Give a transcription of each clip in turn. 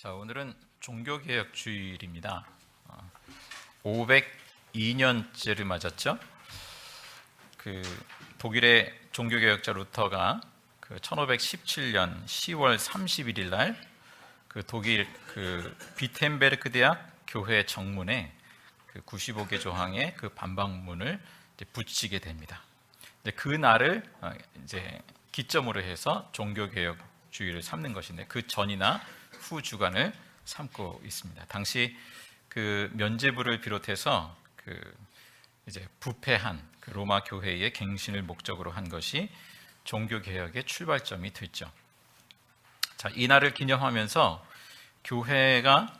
자, 오늘은 종교개혁 주일입니다. 502년째를 맞았죠. 독일의 종교개혁자 루터가 1517년 10월 31일 날 독일 비텐베르크 대학 교회 정문에 95개 조항의 반박문을 붙이게 됩니다. 그 날을 이제 기점으로 해서 종교개혁 주일을 삼는 것인데, 그 전이나 후 주간을 삼고 있습니다. 당시 면죄부를 비롯해서 이제 부패한 로마 교회의 갱신을 목적으로 한 것이 종교 개혁의 출발점이 됐죠. 자, 이 날을 기념하면서 교회가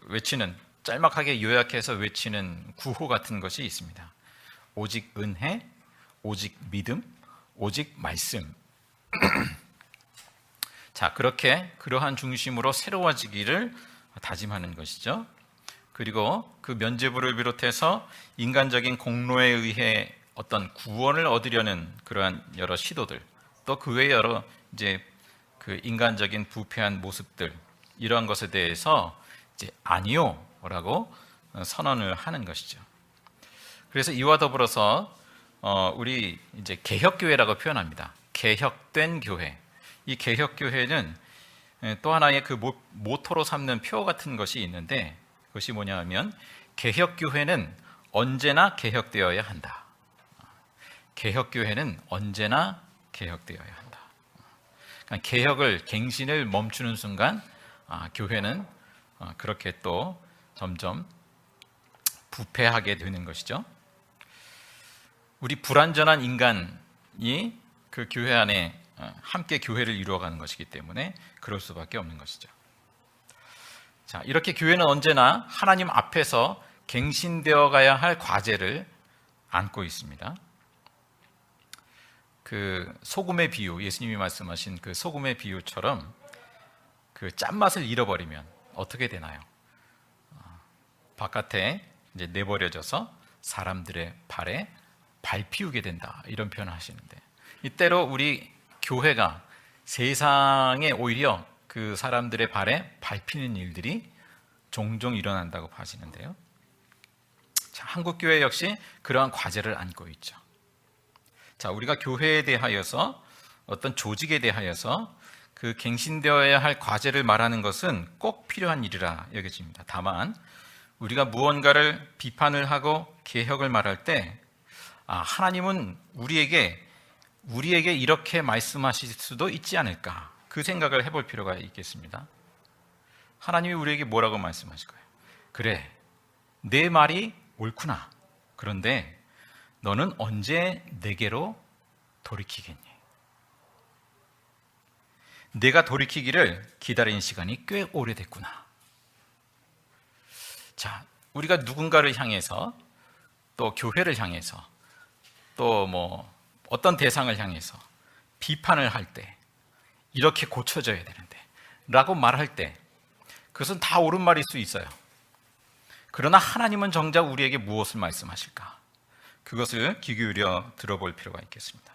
외치는, 짤막하게 요약해서 외치는 구호 같은 것이 있습니다. 오직 은혜, 오직 믿음, 오직 말씀. 자, 그러한 중심으로 새로워지기를 다짐하는 것이죠. 그리고 그 면죄부를 비롯해서 인간적인 공로에 의해 어떤 구원을 얻으려는 그러한 여러 시도들, 또 그 외 여러 이제 인간적인 부패한 모습들, 이러한 것에 대해서 이제 아니요라고 선언을 하는 것이죠. 그래서 이와 더불어서 우리 이제 개혁교회라고 표현합니다. 개혁된 교회. 이 개혁교회는 또 하나의 모토로 삼는 표 같은 것이 있는데, 그것이 뭐냐 하면 개혁교회는 언제나 개혁되어야 한다. 개혁교회는 언제나 개혁되어야 한다. 그러니까 개혁을, 갱신을 멈추는 순간 교회는 그렇게 또 점점 부패하게 되는 것이죠. 우리 불완전한 인간이 그 교회 안에 함께 교회를 이루어가는 것이기 때문에 그럴 수밖에 없는 것이죠. 자, 이렇게 교회는 언제나 하나님 앞에서 갱신되어 가야 할 과제를 안고 있습니다. 소금의 비유, 예수님이 말씀하신 소금의 비유처럼 짠맛을 잃어버리면 어떻게 되나요? 바깥에 이제 내버려져서 사람들의 발에 밟히우게 된다, 이런 표현을 하시는데, 이때로 우리 교회가 세상에 오히려 그 사람들의 발에 밟히는 일들이 종종 일어난다고 하시는데요. 자, 한국교회 역시 그러한 과제를 안고 있죠. 자, 우리가 교회에 대하여서, 어떤 조직에 대하여서 갱신되어야 할 과제를 말하는 것은 꼭 필요한 일이라 여겨집니다. 다만 우리가 무언가를 비판을 하고 개혁을 말할 때 하나님은 우리에게 이렇게 말씀하실 수도 있지 않을까, 그 생각을 해볼 필요가 있겠습니다. 하나님이 우리에게 뭐라고 말씀하실 거예요? 그래, 내 말이 옳구나. 그런데 너는 언제 내게로 돌이키겠니? 내가 돌이키기를 기다린 시간이 꽤 오래됐구나. 자, 우리가 누군가를 향해서, 또 교회를 향해서, 또 어떤 대상을 향해서 비판을 할 때 이렇게 고쳐져야 되는데 라고 말할 때 그것은 다 옳은 말일 수 있어요. 그러나 하나님은 정작 우리에게 무엇을 말씀하실까? 그것을 귀 기울여 들어볼 필요가 있겠습니다.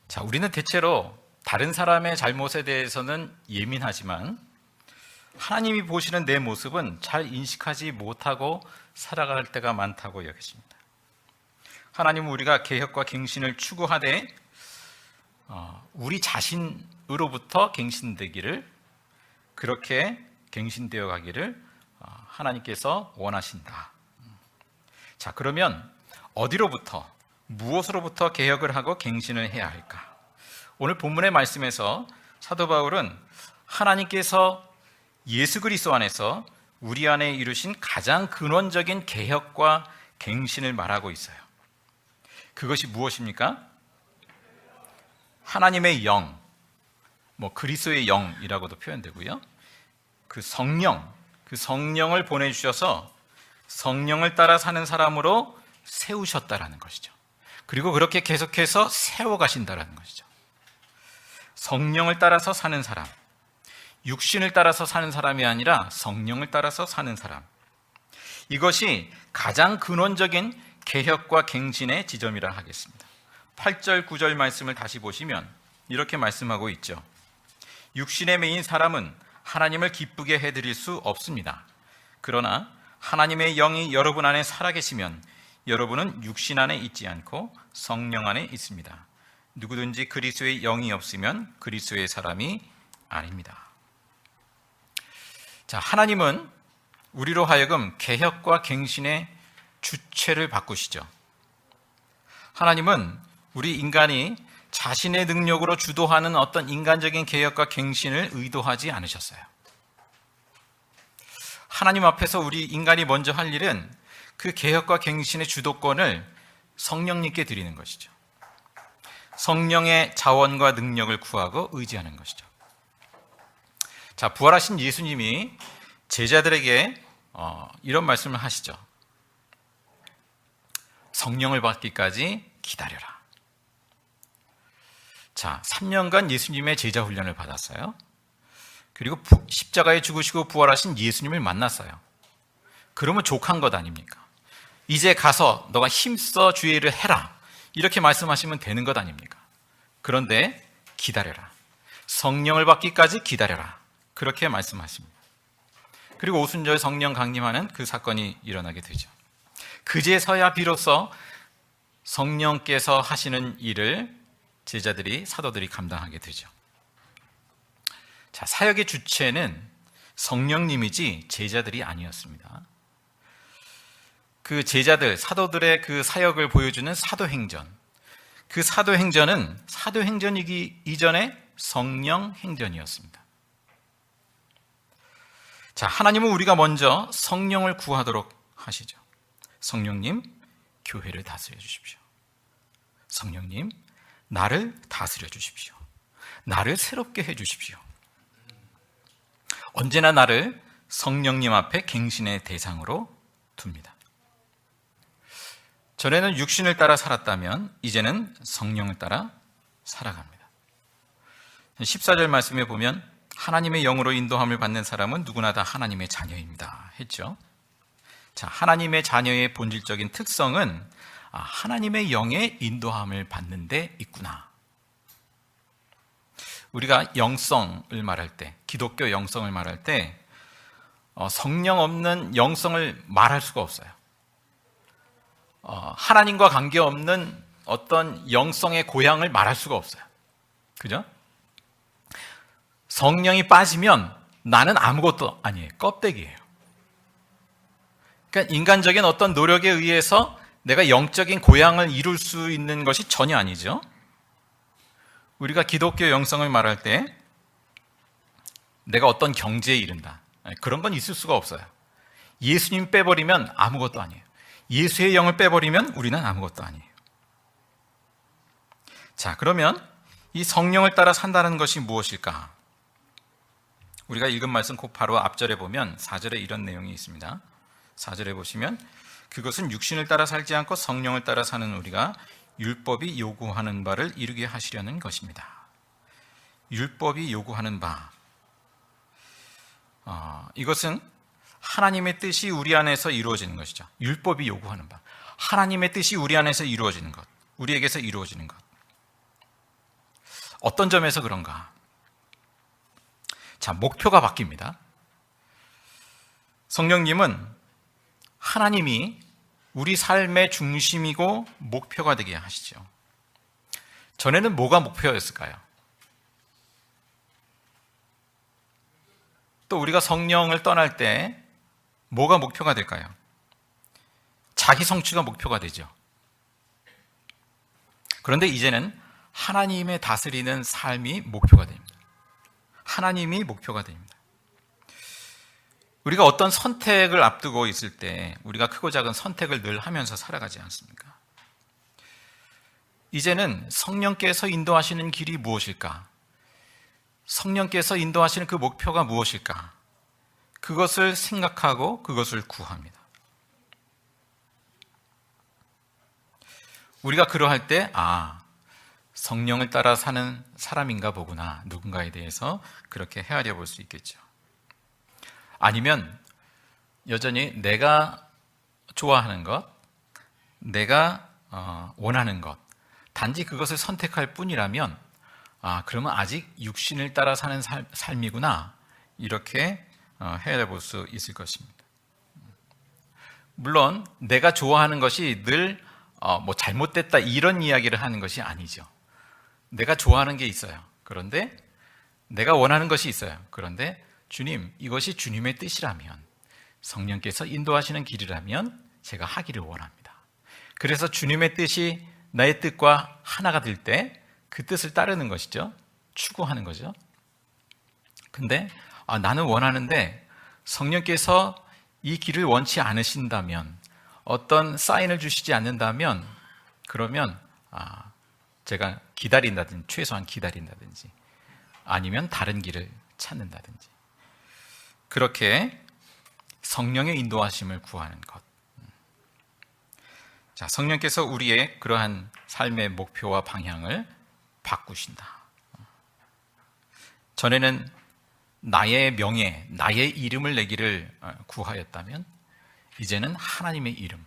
자, 우리는 대체로 다른 사람의 잘못에 대해서는 예민하지만 하나님이 보시는 내 모습은 잘 인식하지 못하고 살아갈 때가 많다고 여겨집니다. 하나님은 우리가 개혁과 갱신을 추구하되 우리 자신으로부터 갱신되기를, 그렇게 갱신되어 가기를 하나님께서 원하신다. 자, 그러면 어디로부터, 무엇으로부터 개혁을 하고 갱신을 해야 할까? 오늘 본문의 말씀에서 사도 바울은 하나님께서 예수 그리스도 안에서 우리 안에 이루신 가장 근원적인 개혁과 갱신을 말하고 있어요. 그것이 무엇입니까? 하나님의 영, 그리스도의 영이라고도 표현되고요. 그 성령을 보내주셔서 성령을 따라 사는 사람으로 세우셨다라는 것이죠. 그리고 그렇게 계속해서 세워가신다라는 것이죠. 성령을 따라서 사는 사람, 육신을 따라서 사는 사람이 아니라 성령을 따라서 사는 사람, 이것이 가장 근원적인 개혁과 갱신의 지점이라 하겠습니다. 8절 9절 말씀을 다시 보시면 이렇게 말씀하고 있죠. 육신에 매인 사람은 하나님을 기쁘게 해드릴 수 없습니다. 그러나 하나님의 영이 여러분 안에 살아계시면 여러분은 육신 안에 있지 않고 성령 안에 있습니다. 누구든지 그리스도의 영이 없으면 그리스도의 사람이 아닙니다. 자, 하나님은 우리로 하여금 개혁과 갱신의 주체를 바꾸시죠. 하나님은 우리 인간이 자신의 능력으로 주도하는 어떤 인간적인 개혁과 갱신을 의도하지 않으셨어요. 하나님 앞에서 우리 인간이 먼저 할 일은 그 개혁과 갱신의 주도권을 성령님께 드리는 것이죠. 성령의 자원과 능력을 구하고 의지하는 것이죠. 자, 부활하신 예수님이 제자들에게 이런 말씀을 하시죠. 성령을 받기까지 기다려라. 자, 3년간 예수님의 제자 훈련을 받았어요. 그리고 십자가에 죽으시고 부활하신 예수님을 만났어요. 그러면 족한 것 아닙니까? 이제 가서 너가 힘써 주의 일을 해라. 이렇게 말씀하시면 되는 것 아닙니까? 그런데 기다려라. 성령을 받기까지 기다려라. 그렇게 말씀하십니다. 그리고 오순절 성령 강림하는 그 사건이 일어나게 되죠. 그제서야 비로소 성령께서 하시는 일을 제자들이, 사도들이 감당하게 되죠. 자, 사역의 주체는 성령님이지 제자들이 아니었습니다. 그 제자들, 사도들의 그 사역을 보여주는 사도행전, 그 사도행전은 사도행전이기 이전에 성령행전이었습니다. 자, 하나님은 우리가 먼저 성령을 구하도록 하시죠. 성령님, 교회를 다스려 주십시오. 성령님, 나를 다스려 주십시오. 나를 새롭게 해 주십시오. 언제나 나를 성령님 앞에 갱신의 대상으로 둡니다. 전에는 육신을 따라 살았다면 이제는 성령을 따라 살아갑니다. 14절 말씀에 보면 하나님의 영으로 인도함을 받는 사람은 누구나 다 하나님의 자녀입니다 했죠. 자, 하나님의 자녀의 본질적인 특성은 하나님의 영의 인도함을 받는 데 있구나. 우리가 영성을 말할 때, 기독교 영성을 말할 때 성령 없는 영성을 말할 수가 없어요. 하나님과 관계없는 어떤 영성의 고향을 말할 수가 없어요. 그죠? 성령이 빠지면 나는 아무것도 아니에요. 껍데기예요. 그러니까 인간적인 어떤 노력에 의해서 내가 영적인 고향을 이룰 수 있는 것이 전혀 아니죠. 우리가 기독교 영성을 말할 때 내가 어떤 경지에 이른다, 그런 건 있을 수가 없어요. 예수님 빼버리면 아무것도 아니에요. 예수의 영을 빼버리면 우리는 아무것도 아니에요. 자, 그러면 이 성령을 따라 산다는 것이 무엇일까? 우리가 읽은 말씀 곧 바로 앞절에 보면 4절에 이런 내용이 있습니다. 4절에 보시면 그것은 육신을 따라 살지 않고 성령을 따라 사는 우리가 율법이 요구하는 바를 이루게 하시려는 것입니다. 율법이 요구하는 바, 이것은 하나님의 뜻이 우리 안에서 이루어지는 것이죠. 율법이 요구하는 바, 하나님의 뜻이 우리 안에서 이루어지는 것, 우리에게서 이루어지는 것. 어떤 점에서 그런가? 자, 목표가 바뀝니다. 성령님은 하나님이 우리 삶의 중심이고 목표가 되게 하시죠. 전에는 뭐가 목표였을까요? 또 우리가 성령을 떠날 때 뭐가 목표가 될까요? 자기 성취가 목표가 되죠. 그런데 이제는 하나님의 다스리는 삶이 목표가 됩니다. 하나님이 목표가 됩니다. 우리가 어떤 선택을 앞두고 있을 때 우리가 크고 작은 선택을 늘 하면서 살아가지 않습니까? 이제는 성령께서 인도하시는 길이 무엇일까? 성령께서 인도하시는 그 목표가 무엇일까? 그것을 생각하고 그것을 구합니다. 우리가 그러할 때 성령을 따라 사는 사람인가 보구나, 누군가에 대해서 그렇게 헤아려 볼 수 있겠죠. 아니면 여전히 내가 좋아하는 것, 내가 원하는 것, 단지 그것을 선택할 뿐이라면 그러면 아직 육신을 따라 사는 삶이구나, 이렇게 해볼 수 있을 것입니다. 물론 내가 좋아하는 것이 늘 잘못됐다 이런 이야기를 하는 것이 아니죠. 내가 좋아하는 게 있어요. 그런데 내가 원하는 것이 있어요. 그런데 주님, 이것이 주님의 뜻이라면, 성령께서 인도하시는 길이라면 제가 하기를 원합니다. 그래서 주님의 뜻이 나의 뜻과 하나가 될 때 그 뜻을 따르는 것이죠. 추구하는 거죠. 근데 나는 원하는데 성령께서 이 길을 원치 않으신다면, 어떤 사인을 주시지 않는다면, 그러면 제가 기다린다든지, 최소한 기다린다든지, 아니면 다른 길을 찾는다든지, 그렇게 성령의 인도하심을 구하는 것. 자, 성령께서 우리의 그러한 삶의 목표와 방향을 바꾸신다. 전에는 나의 명예, 나의 이름을 내기를 구하였다면, 이제는 하나님의 이름,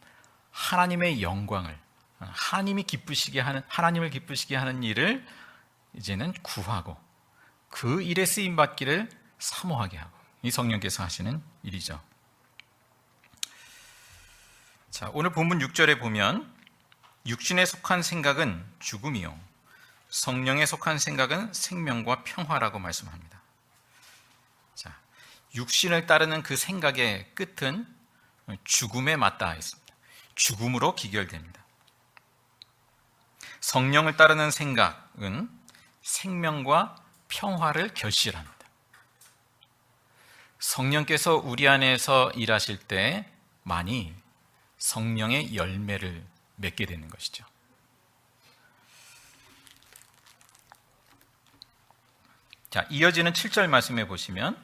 하나님의 영광을, 하나님을 기쁘시게 하는 일을 이제는 구하고 그 일에 쓰임 받기를 사모하게 하고, 이 성령께서 하시는 일이죠. 자, 오늘 본문 6절에 보면 육신에 속한 생각은 죽음이요 성령에 속한 생각은 생명과 평화라고 말씀합니다. 자, 육신을 따르는 그 생각의 끝은 죽음에 맞닿아 있습니다. 죽음으로 기결됩니다. 성령을 따르는 생각은 생명과 평화를 결실합니다. 성령께서 우리 안에서 일하실 때 많이 성령의 열매를 맺게 되는 것이죠. 자, 이어지는 7절 말씀에 보시면,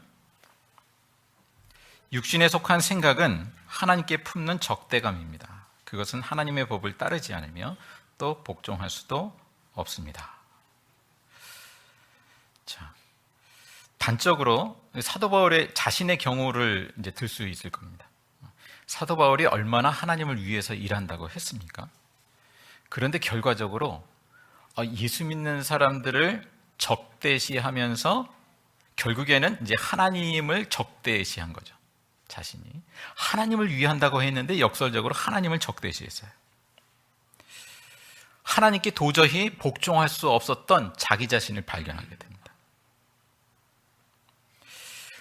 육신에 속한 생각은 하나님께 품는 적대감입니다. 그것은 하나님의 법을 따르지 않으며 또 복종할 수도 없습니다. 자, 단적으로 사도 바울의 자신의 경우를 이제 들 수 있을 겁니다. 사도 바울이 얼마나 하나님을 위해서 일한다고 했습니까? 그런데 결과적으로 예수 믿는 사람들을 적대시하면서 결국에는 이제 하나님을 적대시한 거죠. 자신이 하나님을 위한다고 했는데 역설적으로 하나님을 적대시했어요. 하나님께 도저히 복종할 수 없었던 자기 자신을 발견하게 됩니다.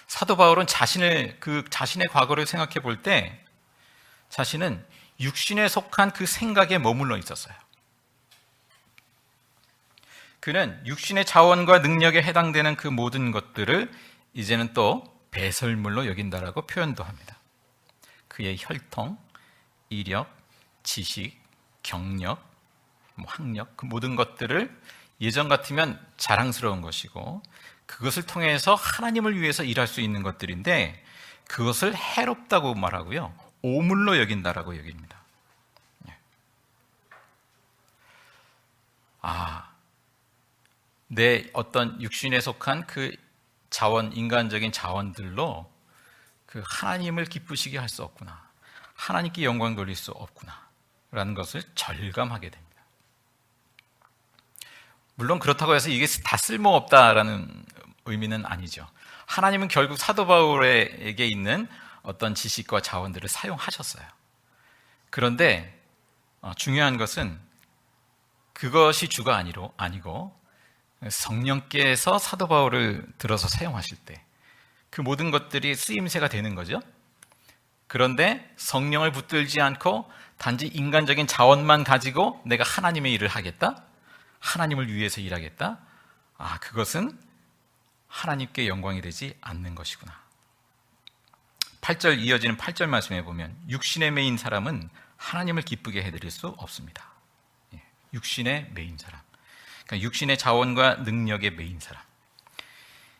사도 바울은 자신의 과거를 생각해 볼 때 자신은 육신에 속한 그 생각에 머물러 있었어요. 그는 육신의 자원과 능력에 해당되는 그 모든 것들을 이제는 또 배설물로 여긴다라고 표현도 합니다. 그의 혈통, 이력, 지식, 경력, 학력, 그 모든 것들을 예전 같으면 자랑스러운 것이고, 그것을 통해서 하나님을 위해서 일할 수 있는 것들인데, 그것을 해롭다고 말하고요, 오물로 여긴다라고 여깁니다. 내 어떤 육신에 속한 그 자원, 인간적인 자원들로 그 하나님을 기쁘시게 할 수 없구나, 하나님께 영광 돌릴 수 없구나 라는 것을 절감하게 됩니다. 물론 그렇다고 해서 이게 다 쓸모없다라는 의미는 아니죠. 하나님은 결국 사도 바울에게 있는 어떤 지식과 자원들을 사용하셨어요. 그런데 중요한 것은 그것이 주가 아니고 성령께서 사도 바울을 들어서 사용하실 때 그 모든 것들이 쓰임새가 되는 거죠. 그런데 성령을 붙들지 않고 단지 인간적인 자원만 가지고 내가 하나님의 일을 하겠다, 하나님을 위해서 일하겠다, 그것은 하나님께 영광이 되지 않는 것이구나. 8절 이어지는 8절 말씀에 보면 육신에 매인 사람은 하나님을 기쁘게 해드릴 수 없습니다. 육신에 매인 사람, 그러니까 육신의 자원과 능력에 매인 사람,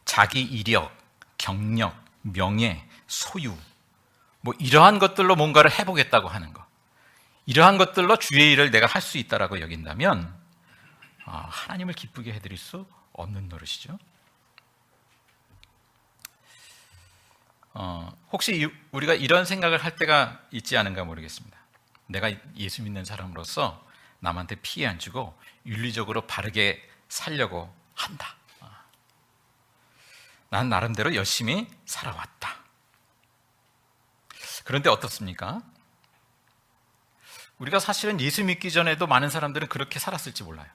자기 이력, 경력, 명예, 소유, 이러한 것들로 뭔가를 해보겠다고 하는 것, 이러한 것들로 주의 일을 내가 할 수 있다라고 여긴다면 하나님을 기쁘게 해드릴 수 없는 노릇이죠. 혹시 우리가 이런 생각을 할 때가 있지 않은가 모르겠습니다. 내가 예수 믿는 사람으로서 남한테 피해 안 주고 윤리적으로 바르게 살려고 한다. 난 나름대로 열심히 살아왔다. 그런데 어떻습니까? 우리가 사실은 예수 믿기 전에도 많은 사람들은 그렇게 살았을지 몰라요.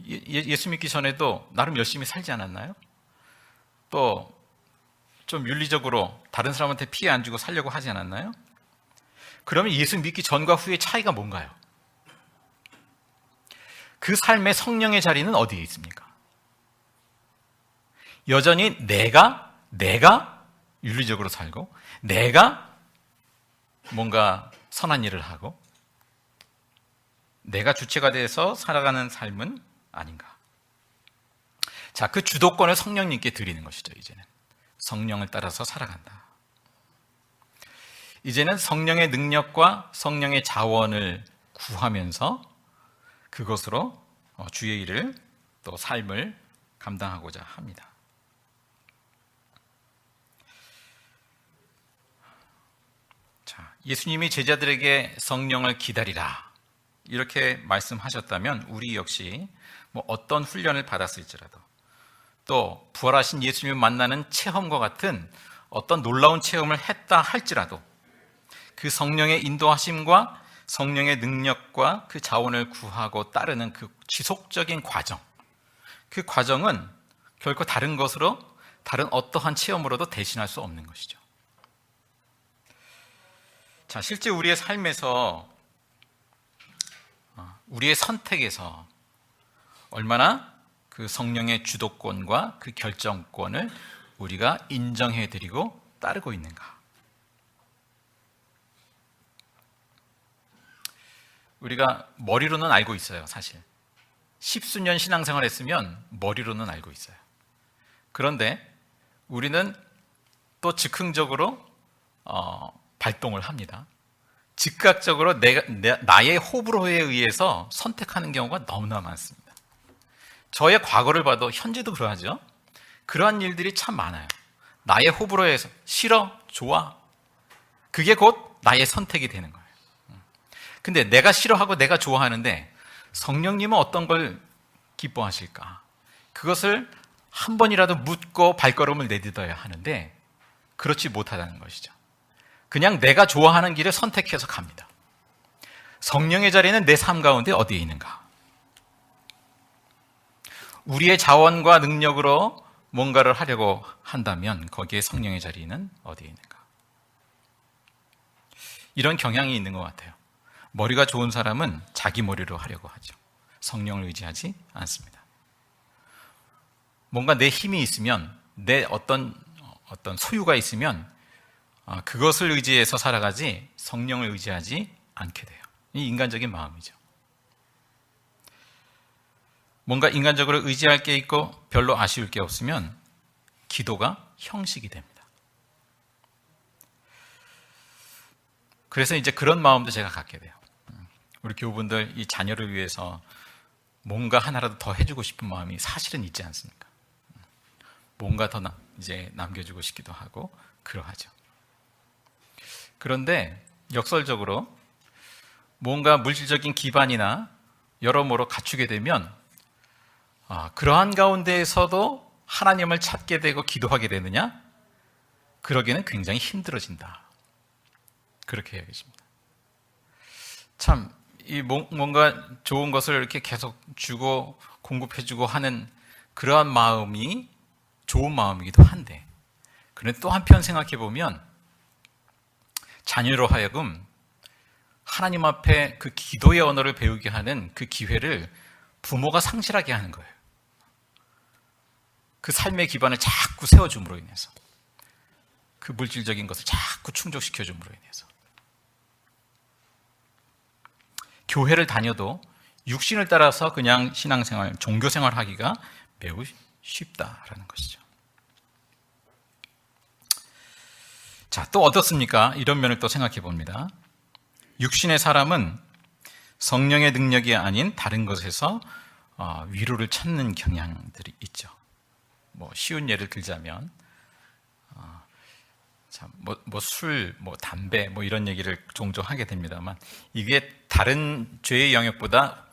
예수 믿기 전에도 나름 열심히 살지 않았나요? 또 좀 윤리적으로 다른 사람한테 피해 안 주고 살려고 하지 않았나요? 그러면 예수 믿기 전과 후의 차이가 뭔가요? 그 삶의 성령의 자리는 어디에 있습니까? 여전히 내가 윤리적으로 살고 내가 뭔가 선한 일을 하고 내가 주체가 돼서 살아가는 삶은 아닌가? 자, 그 주도권을 성령님께 드리는 것이죠. 이제는 성령을 따라서 살아간다. 이제는 성령의 능력과 성령의 자원을 구하면서 그것으로 주의 일을 또 삶을 감당하고자 합니다. 자, 예수님이 제자들에게 성령을 기다리라 이렇게 말씀하셨다면 우리 역시 뭐 어떤 훈련을 받았을지라도 또 부활하신 예수님을 만나는 체험과 같은 어떤 놀라운 체험을 했다 할지라도 그 성령의 인도하심과 성령의 능력과 그 자원을 구하고 따르는 그 지속적인 과정, 그 과정은 결코 다른 것으로 다른 어떠한 체험으로도 대신할 수 없는 것이죠. 자, 실제 우리의 삶에서 우리의 선택에서 얼마나 그 성령의 주도권과 그 결정권을 우리가 인정해드리고 따르고 있는가? 우리가 머리로는 알고 있어요, 사실. 십수년 신앙생활 했으면 머리로는 알고 있어요. 그런데 우리는 또 즉흥적으로 발동을 합니다. 즉각적으로 나의 호불호에 의해서 선택하는 경우가 너무나 많습니다. 저의 과거를 봐도 현재도 그러하죠. 그러한 일들이 참 많아요. 나의 호불호에서 싫어, 좋아. 그게 곧 나의 선택이 되는 거예요. 근데 내가 싫어하고 내가 좋아하는데 성령님은 어떤 걸 기뻐하실까? 그것을 한 번이라도 묻고 발걸음을 내딛어야 하는데 그렇지 못하다는 것이죠. 그냥 내가 좋아하는 길을 선택해서 갑니다. 성령의 자리는 내 삶 가운데 어디에 있는가? 우리의 자원과 능력으로 뭔가를 하려고 한다면 거기에 성령의 자리는 어디에 있는가? 이런 경향이 있는 것 같아요. 머리가 좋은 사람은 자기 머리로 하려고 하죠. 성령을 의지하지 않습니다. 뭔가 내 힘이 있으면, 내 어떤 소유가 있으면 그것을 의지해서 살아가지 성령을 의지하지 않게 돼요. 이 인간적인 마음이죠. 뭔가 인간적으로 의지할 게 있고 별로 아쉬울 게 없으면 기도가 형식이 됩니다. 그래서 이제 그런 마음도 제가 갖게 돼요. 우리 교우분들 이 자녀를 위해서 뭔가 하나라도 더 해주고 싶은 마음이 사실은 있지 않습니까? 뭔가 더 이제 남겨주고 싶기도 하고 그러하죠. 그런데 역설적으로 뭔가 물질적인 기반이나 여러모로 갖추게 되면 그러한 가운데에서도 하나님을 찾게 되고 기도하게 되느냐? 그러기는 굉장히 힘들어진다. 그렇게 여겨집니다. 참, 뭔가 좋은 것을 이렇게 계속 주고 공급해주고 하는 그러한 마음이 좋은 마음이기도 한데, 그런데 또 한편 생각해 보면 자녀로 하여금 하나님 앞에 그 기도의 언어를 배우게 하는 그 기회를 부모가 상실하게 하는 거예요. 그 삶의 기반을 자꾸 세워줌으로 인해서, 그 물질적인 것을 자꾸 충족시켜줌으로 인해서. 교회를 다녀도 육신을 따라서 그냥 신앙생활, 종교생활 하기가 매우 쉽다라는 것이죠. 자, 또 어떻습니까? 이런 면을 또 생각해 봅니다. 육신의 사람은 성령의 능력이 아닌 다른 것에서 위로를 찾는 경향들이 있죠. 뭐 쉬운 예를 들자면 술, 담배, 이런 얘기를 종종 하게 됩니다만 이게 다른 죄의 영역보다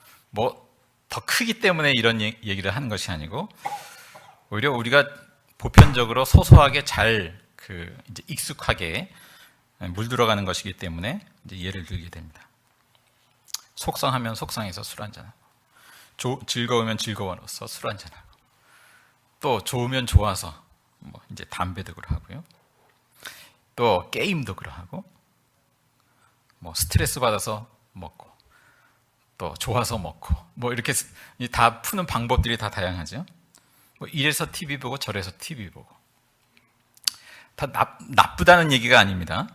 더 크기 때문에 이런 얘기를 하는 것이 아니고 오히려 우리가 보편적으로 소소하게 잘 이제 익숙하게 물들어가는 것이기 때문에 이제 예를 들게 됩니다. 속상하면 속상해서 술 한잔하고, 즐거우면 즐거워서 술 한잔하고, 또 좋으면 좋아서 뭐 이제 담배도 그러하고요. 또 게임도 그러하고, 뭐 스트레스 받아서 먹고, 또 좋아서 먹고, 뭐 이렇게 다 푸는 방법들이 다 다양하죠. 뭐 이래서 TV 보고 저래서 TV 보고. 다 나쁘다는 얘기가 아닙니다.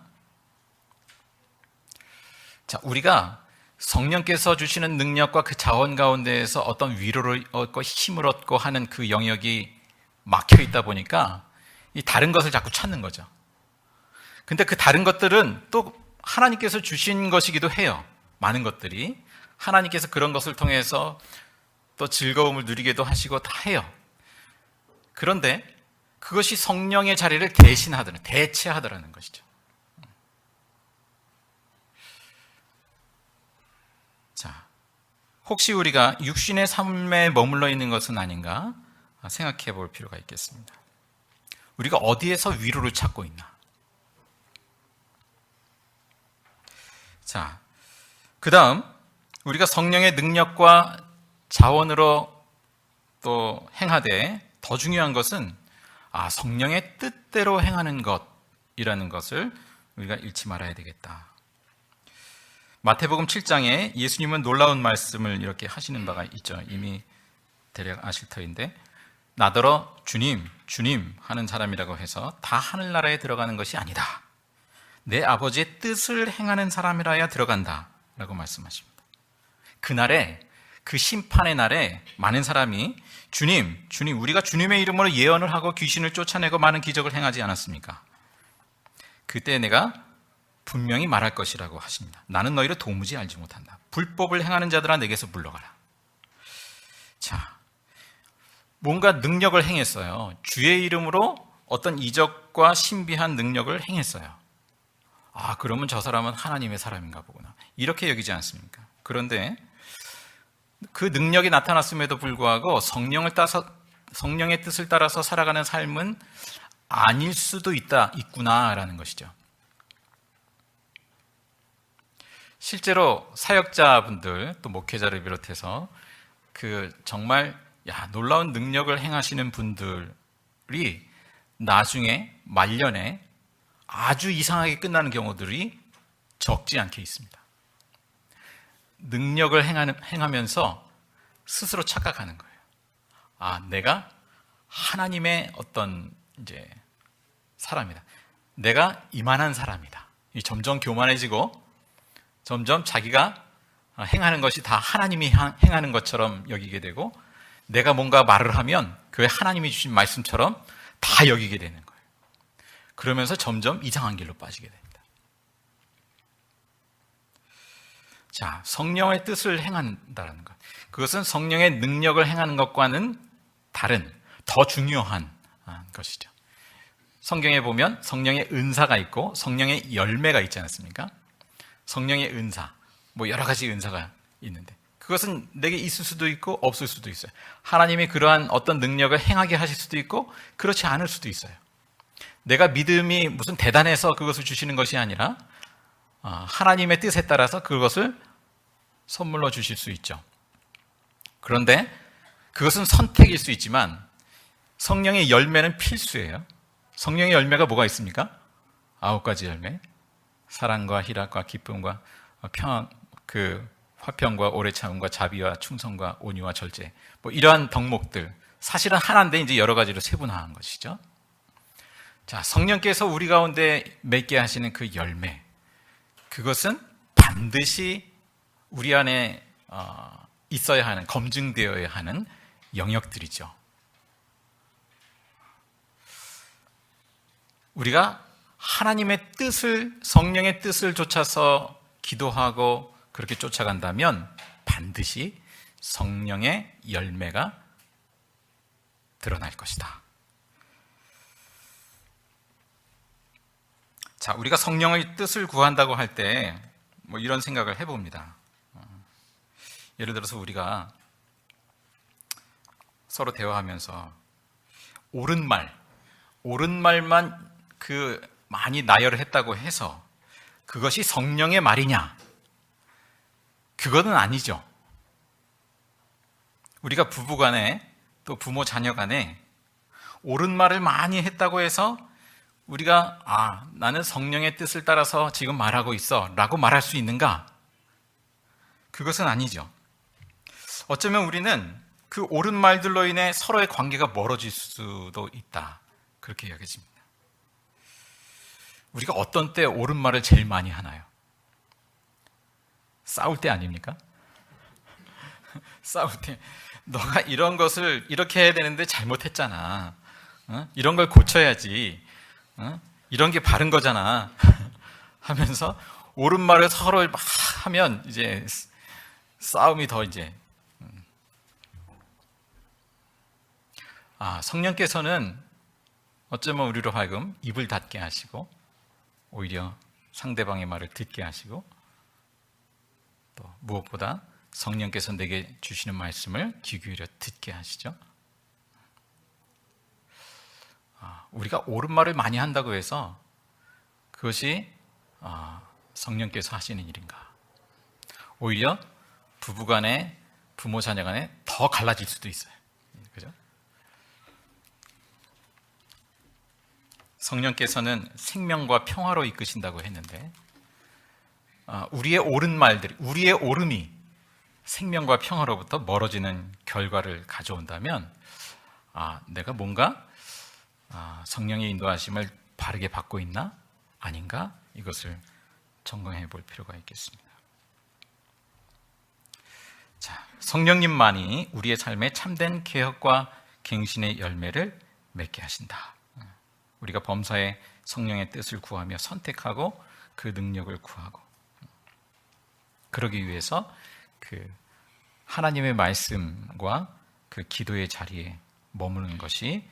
자, 우리가 성령께서 주시는 능력과 그 자원 가운데에서 어떤 위로를 얻고 힘을 얻고 하는 그 영역이 막혀 있다 보니까 이 다른 것을 자꾸 찾는 거죠. 근데 그 다른 것들은 또 하나님께서 주신 것이기도 해요. 많은 것들이 하나님께서 그런 것을 통해서 또 즐거움을 누리게도 하시고 다 해요. 그런데 그것이 성령의 자리를 대체하더라는 것이죠. 자, 혹시 우리가 육신의 삶에 머물러 있는 것은 아닌가 생각해 볼 필요가 있겠습니다. 우리가 어디에서 위로를 찾고 있나? 자, 그 다음 우리가 성령의 능력과 자원으로 또 행하되 더 중요한 것은 성령의 뜻대로 행하는 것이라는 것을 우리가 잃지 말아야 되겠다. 마태복음 7장에 예수님은 놀라운 말씀을 이렇게 하시는 바가 있죠. 이미 대략 아실 터인데, 나더러 주님, 주님 하는 사람이라고 해서 다 하늘나라에 들어가는 것이 아니다. 내 아버지의 뜻을 행하는 사람이라야 들어간다 라고 말씀하십니다. 그날에, 그 심판의 날에 많은 사람이 주님, 주님, 우리가 주님의 이름으로 예언을 하고 귀신을 쫓아내고 많은 기적을 행하지 않았습니까? 그때 내가 분명히 말할 것이라고 하십니다. 나는 너희를 도무지 알지 못한다. 불법을 행하는 자들아 내게서 물러가라. 자, 뭔가 능력을 행했어요. 주의 이름으로 어떤 이적과 신비한 능력을 행했어요. 그러면 저 사람은 하나님의 사람인가 보구나. 이렇게 여기지 않습니까? 그런데 그 능력이 나타났음에도 불구하고 성령의 뜻을 따라서 살아가는 삶은 아닐 수도 있구나라는 것이죠. 실제로 사역자분들, 또 목회자를 비롯해서 정말 놀라운 능력을 행하시는 분들이 나중에 말년에 아주 이상하게 끝나는 경우들이 적지 않게 있습니다. 능력을 행하면서 스스로 착각하는 거예요. 내가 하나님의 어떤 이제 사람이다. 내가 이만한 사람이다. 점점 교만해지고 점점 자기가 행하는 것이 다 하나님이 행하는 것처럼 여기게 되고, 내가 뭔가 말을 하면 그게 하나님이 주신 말씀처럼 다 여기게 되는 거예요. 그러면서 점점 이상한 길로 빠지게 됩니다. 자, 성령의 뜻을 행한다는 것. 그것은 성령의 능력을 행하는 것과는 다른, 더 중요한 것이죠. 성경에 보면 성령의 은사가 있고 성령의 열매가 있지 않습니까? 성령의 은사, 뭐 여러 가지 은사가 있는데 그것은 내게 있을 수도 있고 없을 수도 있어요. 하나님이 그러한 어떤 능력을 행하게 하실 수도 있고 그렇지 않을 수도 있어요. 내가 믿음이 무슨 대단해서 그것을 주시는 것이 아니라 하나님의 뜻에 따라서 그것을 선물로 주실 수 있죠. 그런데 그것은 선택일 수 있지만 성령의 열매는 필수예요. 성령의 열매가 뭐가 있습니까? 9가지 열매. 사랑과 희락과 기쁨과 화평과 오래 참음과 자비와 충성과 온유와 절제. 뭐 이러한 덕목들. 사실은 하나인데 이제 여러 가지로 세분화한 것이죠. 자, 성령께서 우리 가운데 맺게 하시는 그 열매. 그것은 반드시 우리 안에 있어야 하는, 검증되어야 하는 영역들이죠. 우리가 하나님의 뜻을, 성령의 뜻을 쫓아서 기도하고 그렇게 쫓아간다면 반드시 성령의 열매가 드러날 것이다. 자, 우리가 성령의 뜻을 구한다고 할 때 뭐 이런 생각을 해봅니다. 예를 들어서 우리가 서로 대화하면서 옳은 말만 많이 나열을 했다고 해서 그것이 성령의 말이냐? 그거는 아니죠. 우리가 부부간에 또 부모 자녀간에 옳은 말을 많이 했다고 해서 우리가 나는 성령의 뜻을 따라서 지금 말하고 있어 라고 말할 수 있는가? 그것은 아니죠. 어쩌면 우리는 그 옳은 말들로 인해 서로의 관계가 멀어질 수도 있다, 그렇게 여겨집니다. 우리가 어떤 때 옳은 말을 제일 많이 하나요? 싸울 때 아닙니까? 싸울 때 너가 이런 것을 이렇게 해야 되는데 잘못했잖아. 이런 걸 고쳐야지. 이런 게 바른 거잖아. 하면서 옳은 말을 서로 막 하면 이제 싸움이 더 이제. 성령께서는 어쩌면 우리로 하여금 입을 닫게 하시고 오히려 상대방의 말을 듣게 하시고 또 무엇보다 성령께서 내게 주시는 말씀을 귀 기울여 듣게 하시죠. 우리가 옳은 말을 많이 한다고 해서 그것이 성령께서 하시는 일인가? 오히려 부부간에 부모 자녀간에 더 갈라질 수도 있어요. 그죠? 성령께서는 생명과 평화로 이끄신다고 했는데 우리의 옳은 말들이, 우리의 옳음이 생명과 평화로부터 멀어지는 결과를 가져온다면 내가 뭔가 성령의 인도하심을 바르게 받고 있나? 아닌가? 이것을 점검해 볼 필요가 있겠습니다. 자, 성령님만이 우리의 삶에 참된 개혁과 갱신의 열매를 맺게 하신다. 우리가 범사에 성령의 뜻을 구하며 선택하고 그 능력을 구하고 그러기 위해서 그 하나님의 말씀과 그 기도의 자리에 머무는 것이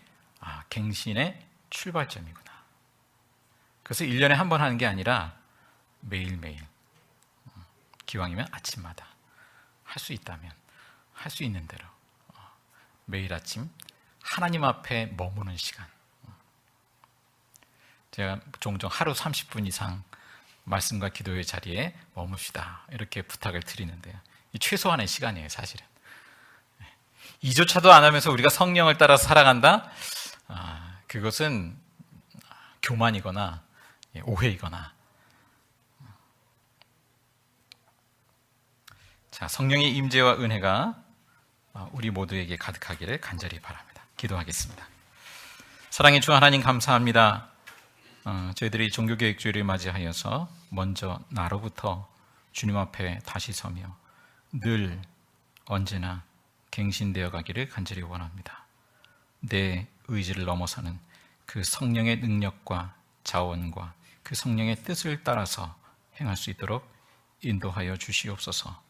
갱신의 출발점이구나. 그래서 1년에 한 번 하는 게 아니라 매일매일, 기왕이면 아침마다 할 수 있다면 할 수 있는 대로 매일 아침 하나님 앞에 머무는 시간. 제가 종종 하루 30분 이상 말씀과 기도의 자리에 머뭅시다 이렇게 부탁을 드리는데요. 이 최소한의 시간이에요, 사실은. 이조차도 안 하면서 우리가 성령을 따라 살아간다? 그것은 교만이거나 오해이거나. 자, 성령의 임재와 은혜가 우리 모두에게 가득하기를 간절히 바랍니다. 기도하겠습니다. 사랑의 주 하나님, 감사합니다. 저희들이 종교개혁주의를 맞이하여서 먼저 나로부터 주님 앞에 다시 서며 늘 언제나 갱신되어 가기를 간절히 원합니다. 내 의지를 넘어서는 그 성령의 능력과 자원과 그 성령의 뜻을 따라서 행할 수 있도록 인도하여 주시옵소서.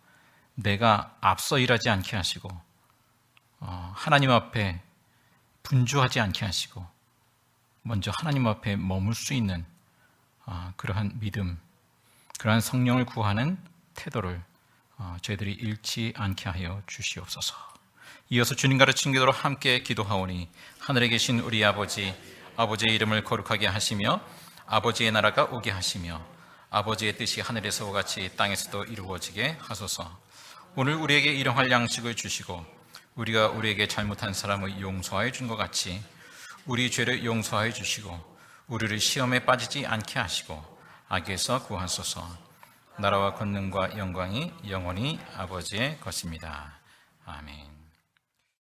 내가 앞서 일하지 않게 하시고 하나님 앞에 분주하지 않게 하시고 먼저 하나님 앞에 머물 수 있는 그러한 믿음, 그러한 성령을 구하는 태도를 저희들이 잃지 않게 하여 주시옵소서. 이어서 주님 가르친 기도로 함께 기도하오니 하늘에 계신 우리 아버지의 이름을 거룩하게 하시며 아버지의 나라가 오게 하시며 아버지의 뜻이 하늘에서와 같이 땅에서도 이루어지게 하소서. 오늘 우리에게 일용할 양식을 주시고 우리가 우리에게 잘못한 사람을 용서하여 준 것 같이 우리 죄를 용서하여 주시고 우리를 시험에 빠지지 않게 하시고 악에서 구하소서. 나라와 권능과 영광이 영원히 아버지의 것입니다. 아멘.